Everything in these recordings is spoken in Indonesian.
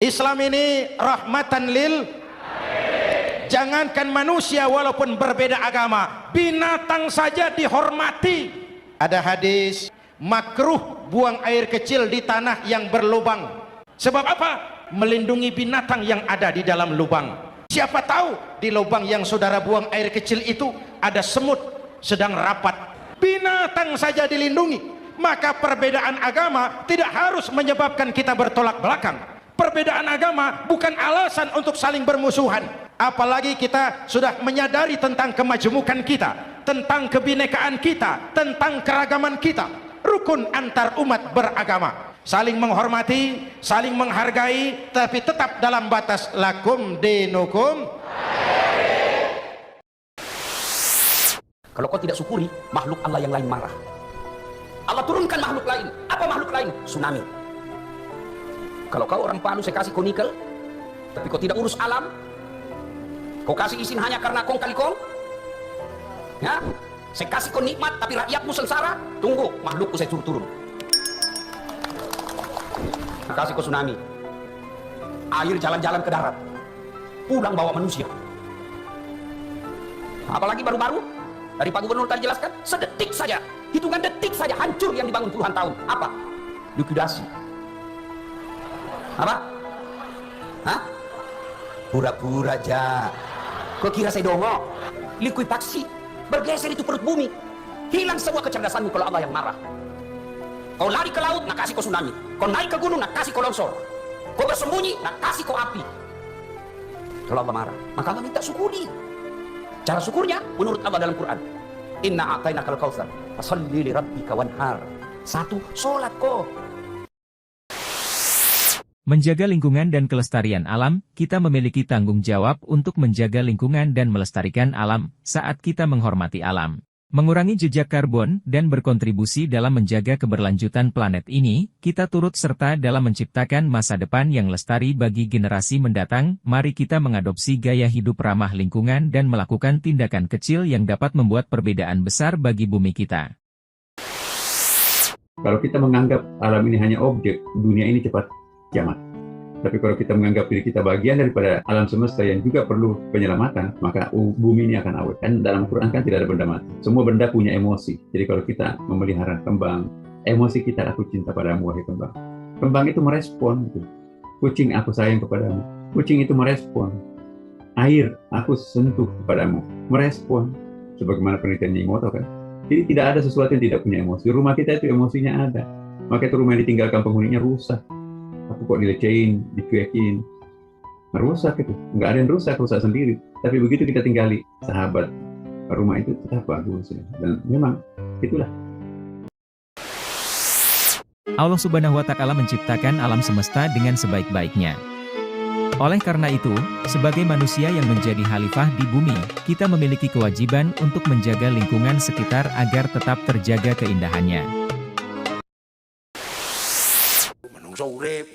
Islam ini rahmatan lil, jangankan manusia walaupun berbeda agama, binatang saja dihormati. Ada hadis makruh buang air kecil di tanah yang berlubang. Sebab apa? Melindungi binatang yang ada di dalam lubang. Siapa tahu di lubang yang saudara buang air kecil itu ada semut sedang rapat. Binatang saja dilindungi. Maka perbedaan agama tidak harus menyebabkan kita bertolak belakang. Perbedaan agama bukan alasan untuk saling bermusuhan. Apalagi kita sudah menyadari tentang kemajemukan kita, tentang kebinekaan kita, tentang keragaman kita. Rukun antar umat beragama, saling menghormati, saling menghargai, tapi tetap dalam batas lakum dinukum. Kalau kau tidak syukuri, makhluk Allah yang lain marah. Allah turunkan makhluk lain. Apa makhluk lain? Tsunami. Kalau kau orang Palu, saya kasih kau nikel, tapi kau tidak urus alam, kau kasih izin hanya karena kong kali kong, ya, saya kasih kau nikmat, tapi rakyatmu sengsara, tunggu, makhlukku saya suruh turun. Saya kasih kau tsunami, air jalan-jalan ke darat, pulang bawa manusia. Apalagi baru-baru, dari Pak Gubernur tadi jelaskan, sedetik saja, hitungan detik saja, hancur yang dibangun puluhan tahun. Apa? Likuidasi. Apa? Hah? Pura-pura aja. Kau kira saya dongo? Likuifaksi. Bergeser itu perut bumi. Hilang semua kecerdasanmu kalau Allah yang marah. Kau lari ke laut, nak kasih kau tsunami. Kau naik ke gunung, nak kasih kau longsor. Kau bersembunyi, nak kasih kau api. Kalau Allah marah, maka Allah minta syukuri. Cara syukurnya menurut Allah dalam Quran. Inna a'tainakal kautsar, fasholli li rabbika wanhar. Satu, salat kau. Menjaga lingkungan dan kelestarian alam, kita memiliki tanggung jawab untuk menjaga lingkungan dan melestarikan alam saat kita menghormati alam. Mengurangi jejak karbon dan berkontribusi dalam menjaga keberlanjutan planet ini, kita turut serta dalam menciptakan masa depan yang lestari bagi generasi mendatang. Mari kita mengadopsi gaya hidup ramah lingkungan dan melakukan tindakan kecil yang dapat membuat perbedaan besar bagi bumi kita. Kalau kita menganggap alam ini hanya objek, dunia ini cepat kiamat. Tapi kalau kita menganggap diri kita bagian daripada alam semesta yang juga perlu penyelamatan, maka bumi ini akan awet. Kan dalam Quran kan tidak ada benda mati. Semua benda punya emosi. Jadi kalau kita memelihara kembang, emosi kita, aku cinta padamu wahai kembang. Kembang itu merespon. Gitu. Kucing, aku sayang kepadamu. Kucing itu merespon. Air, aku sentuh kepadamu. Merespon. Sebagaimana penelitian Nimoto kan. Jadi tidak ada sesuatu yang tidak punya emosi. Rumah kita itu emosinya ada. Maka itu rumah yang ditinggalkan penghuninya rusak. Aku kok dilecehin, dicuekin, rusak itu. Nggak ada yang rusak sendiri. Tapi begitu kita tinggali sahabat, rumah itu tetap bagus. Ya. Dan memang itulah. Allah Subhanahu wa Ta'ala menciptakan alam semesta dengan sebaik-baiknya. Oleh karena itu, sebagai manusia yang menjadi khalifah di bumi, kita memiliki kewajiban untuk menjaga lingkungan sekitar agar tetap terjaga keindahannya. Menungso urip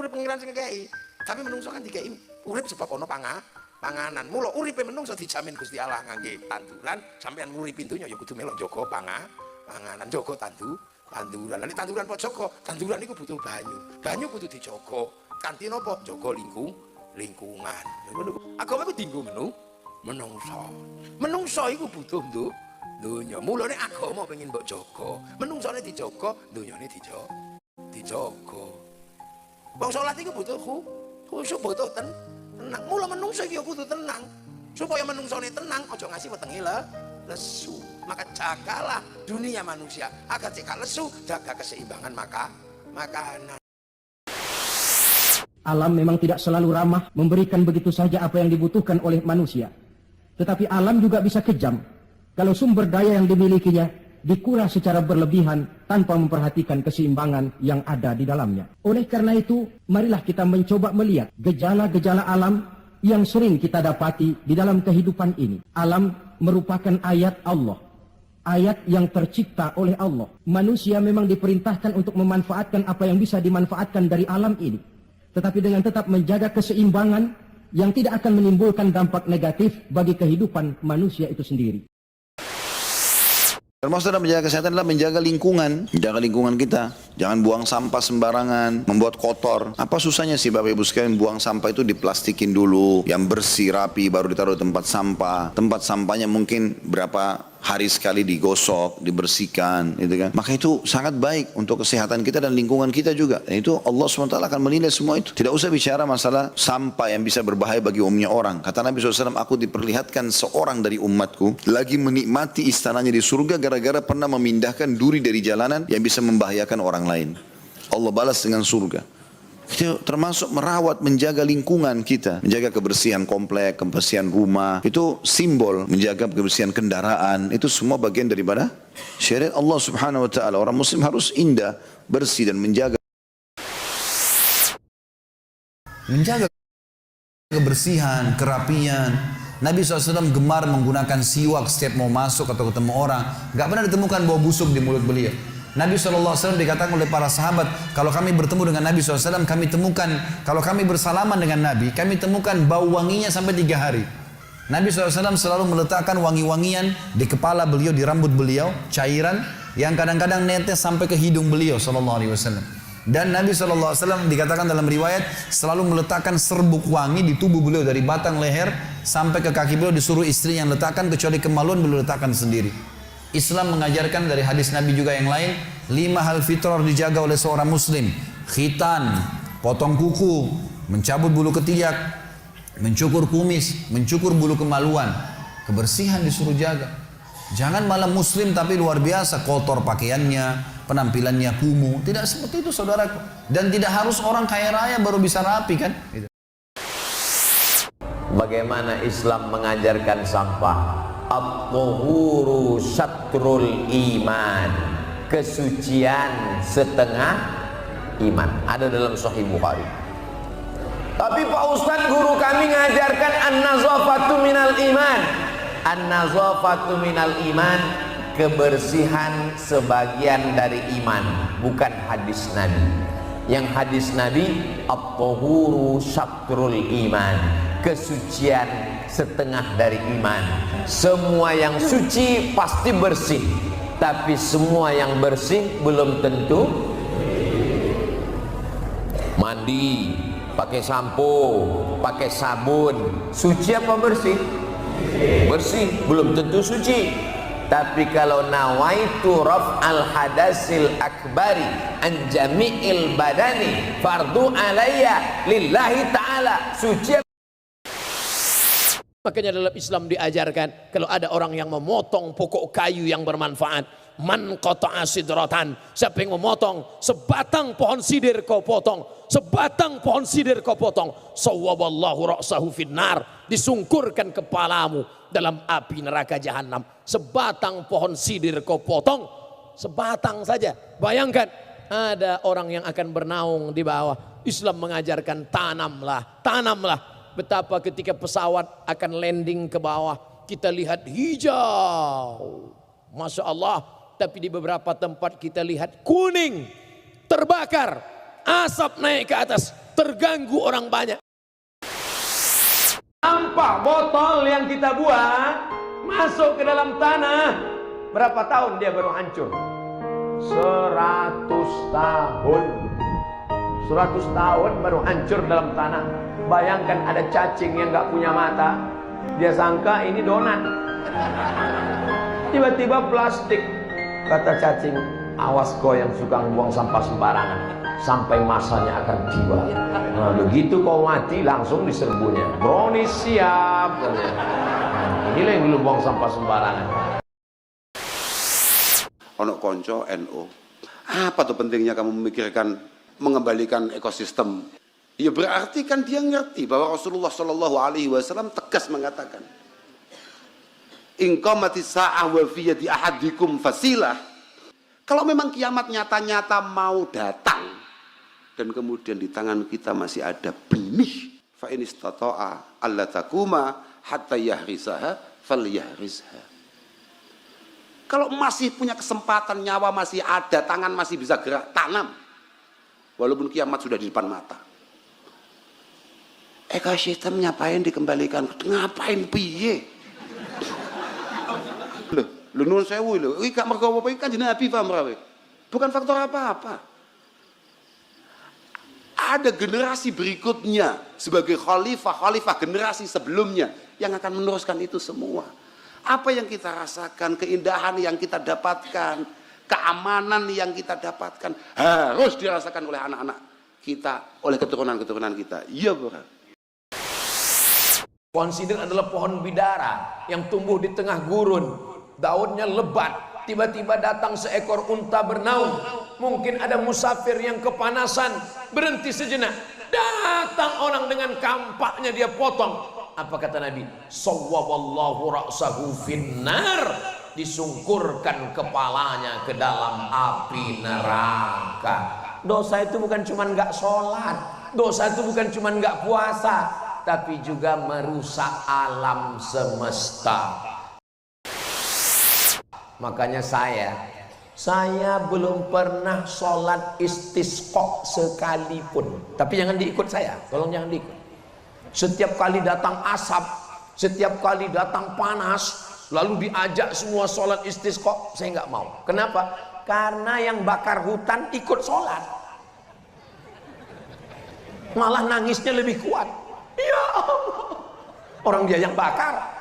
pengiran sing ngekeki. Tapi menungso kan dikeki urip sebab ana panganan. Mula uripe menungso dijamin Gusti Allah ngangge tanduran, sampean nguripi donya ya kudu melok jaga panganan, jaga tanduran. Nek tanduran kok jaga, tanduran iku butuh banyu. Banyu kudu dijaga. Kanthi napa? Jaga lingkungan. Agama iku dienggo menungso. Menungso iku butuh donya. Mulane agama pengen mbok jaga. Menungsone dijaga, donyane dijaga. Wong salat iku butuh khusyuk, butuh tenang. Mula menungso iki kudu tenang. Supaya menungsone tenang, aja ngasih wetenge lesu. Maka jagalah dunia manusia agar jika lesu, jaga keseimbangan makanan. Alam memang tidak selalu ramah memberikan begitu saja apa yang dibutuhkan oleh manusia. Tetapi alam juga bisa kejam kalau sumber daya yang dimilikinya dikuras secara berlebihan tanpa memperhatikan keseimbangan yang ada di dalamnya. Oleh karena itu, marilah kita mencoba melihat gejala-gejala alam yang sering kita dapati di dalam kehidupan ini. Alam merupakan ayat Allah, ayat yang tercipta oleh Allah. Manusia memang diperintahkan untuk memanfaatkan apa yang bisa dimanfaatkan dari alam ini, tetapi dengan tetap menjaga keseimbangan yang tidak akan menimbulkan dampak negatif bagi kehidupan manusia itu sendiri. Termasuk dalam menjaga kesehatan adalah menjaga lingkungan kita. Jangan buang sampah sembarangan, membuat kotor. Apa susahnya sih Bapak Ibu sekalian buang sampah itu diplastikin dulu, yang bersih, rapi, baru ditaruh di tempat sampah. Tempat sampahnya mungkin berapa hari sekali digosok, dibersihkan, gitu kan. Maka itu sangat baik untuk kesehatan kita dan lingkungan kita juga. Dan itu Allah SWT akan menilai semua itu. Tidak usah bicara masalah sampah yang bisa berbahaya bagi umumnya orang. Kata Nabi SAW, aku diperlihatkan seorang dari umatku lagi menikmati istananya di surga gara-gara pernah memindahkan duri dari jalanan yang bisa membahayakan orang lain. Allah balas dengan surga. Itu termasuk merawat, menjaga lingkungan kita, menjaga kebersihan komplek, kebersihan rumah. Itu simbol menjaga kebersihan kendaraan. Itu semua bagian daripada syariat Allah Subhanahu Wa Taala. Orang Muslim harus indah, bersih dan menjaga kebersihan, kerapian. Nabi SAW gemar menggunakan siwak setiap mau masuk atau ketemu orang. Gak pernah ditemukan bau busuk di mulut beliau. Nabi SAW dikatakan oleh para sahabat, kalau kami bertemu dengan Nabi SAW, kami temukan, kalau kami bersalaman dengan Nabi, kami temukan bau wanginya sampai 3 hari. Nabi SAW selalu meletakkan wangi-wangian di kepala beliau, di rambut beliau, cairan yang kadang-kadang netes sampai ke hidung beliau SAW. Dan Nabi SAW dikatakan dalam riwayat selalu meletakkan serbuk wangi di tubuh beliau dari batang leher sampai ke kaki beliau, disuruh istri yang letakkan, kecuali kemaluan beliau letakkan sendiri. Islam mengajarkan dari hadis Nabi juga yang lain, 5 hal fitrah dijaga oleh seorang muslim. Khitan, potong kuku, mencabut bulu ketiak, mencukur kumis, mencukur bulu kemaluan. Kebersihan disuruh jaga. Jangan malah muslim tapi luar biasa, kotor pakaiannya, penampilannya kumuh. Tidak seperti itu saudaraku. Dan tidak harus orang kaya raya baru bisa rapi kan. Bagaimana Islam mengajarkan sampah? At-tuhuru syatrul iman. Kesucian setengah iman. Ada dalam Sahih Bukhari. Tapi Pak Ustadz, guru kami mengajarkan an-nazafatu minal iman. An-nazafatu minal iman, kebersihan sebagian dari iman, bukan hadis Nabi. Yang hadis Nabi, at-tuhuru syatrul iman, kesucian setengah dari iman. Semua yang suci pasti bersih, tapi semua yang bersih belum tentu. Mandi pakai sampo, pakai sabun, suci apa bersih? Bersih, belum tentu suci. Tapi kalau nawaitu raf'al hadasil akbari an jami'il badani fardu alayya lillahi ta'ala, suci. Makanya dalam Islam diajarkan, kalau ada orang yang memotong pokok kayu yang bermanfaat, man qata'a sidratan, siapa yang memotong sebatang pohon sidir kau potong, sebatang pohon sidir kau potong, sawwaballahu ra'sahu finnar, disungkurkan kepalamu dalam api neraka jahanam. Sebatang pohon sidir kau potong, sebatang saja. Bayangkan ada orang yang akan bernaung di bawah. Islam mengajarkan tanamlah, tanamlah. Betapa ketika pesawat akan landing ke bawah, kita lihat hijau, Masya Allah. Tapi di beberapa tempat kita lihat kuning, terbakar, asap naik ke atas, terganggu orang banyak. Sampah botol yang kita buang masuk ke dalam tanah, berapa tahun dia baru hancur? 100 tahun. 100 tahun baru hancur dalam tanah. Bayangkan ada cacing yang gak punya mata, dia sangka ini donat, tiba-tiba plastik. Kata cacing, awas kau yang suka buang sampah sembarangan, sampai masanya akan tiba. Nah, begitu kau mati langsung diserbunya. Brownies siap. Inilah yang dulu buang sampah sembarangan. Ono konco NU. Apa tuh pentingnya kamu memikirkan mengembalikan ekosistem? Ya berarti kan dia ngerti bahwa Rasulullah Shallallahu Alaihi Wasallam tegas mengatakan, "Inqamati sa'ah wa fi yadi ahadikum fasilah." Kalau memang kiamat nyata-nyata mau datang dan kemudian di tangan kita masih ada benih, fa in istata'a alla takuma hatta yahrisaha falyahrisha. Kalau masih punya kesempatan, nyawa masih ada, tangan masih bisa gerak, tanam. Walaupun kiamat sudah di depan mata. Ekosistem ngapain dikembalikan? Ngapain piye? Loh, Lu nun sewu lho, iki gak mergo apa-apa, iki Kanjeng Nabi paham ra kowe. Bukan faktor apa-apa. Ada generasi berikutnya sebagai khalifah generasi sebelumnya yang akan meneruskan itu semua. Apa yang kita rasakan, keindahan yang kita dapatkan, keamanan yang kita dapatkan harus dirasakan oleh anak-anak kita, oleh keturunan-keturunan kita. Iya, Bro. Pohon sidr adalah pohon bidara yang tumbuh di tengah gurun, daunnya lebat. Tiba-tiba datang seekor unta bernaung. Mungkin ada musafir yang kepanasan, berhenti sejenak. Datang orang dengan kampaknya, dia potong. Apa kata Nabi? Sawwaballahu ra'sahu finnar. Disungkurkan kepalanya ke dalam api neraka. Dosa itu bukan cuma nggak sholat, dosa itu bukan cuma nggak puasa, tapi juga merusak alam semesta. Makanya saya belum pernah sholat istisqa sekalipun. Tapi jangan diikut saya, tolong jangan diikut. Setiap kali datang asap, setiap kali datang panas, lalu diajak semua sholat istisqa, saya nggak mau. Kenapa? Karena yang bakar hutan ikut sholat, malah nangisnya lebih kuat. Ya Allah, orang dia yang bakar.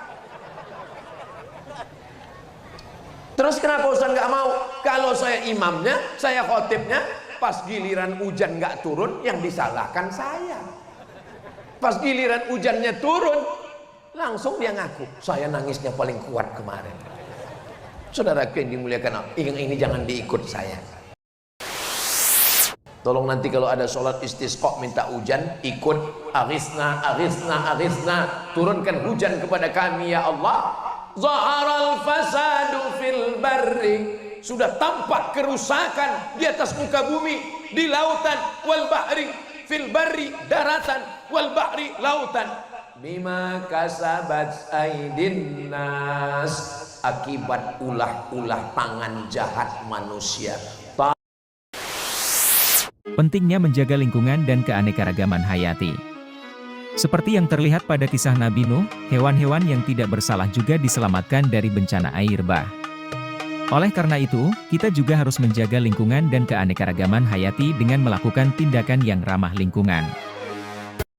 Terus kenapa Ustaz nggak mau? Kalau saya imamnya, saya khotibnya, pas giliran hujan nggak turun, yang disalahkan saya. Pas giliran hujannya turun, langsung dia ngaku, saya nangisnya paling kuat kemarin. Saudaraku yang dimuliakan Allah, yang ini jangan diikut saya. Tolong nanti kalau ada sholat istisqa minta hujan, ikut aghithna, aghithna, aghithna, turunkan hujan kepada kami ya Allah. Zaharal fasadu fil barri, sudah tampak kerusakan di atas muka bumi, di lautan, wal bahri, fil barri daratan, wal bahri lautan, bima kasabat aidin nas, akibat ulah-ulah tangan jahat manusia. Pentingnya menjaga lingkungan dan keanekaragaman hayati. Seperti yang terlihat pada kisah Nabi Nuh, hewan-hewan yang tidak bersalah juga diselamatkan dari bencana air bah. Oleh karena itu, kita juga harus menjaga lingkungan dan keanekaragaman hayati dengan melakukan tindakan yang ramah lingkungan.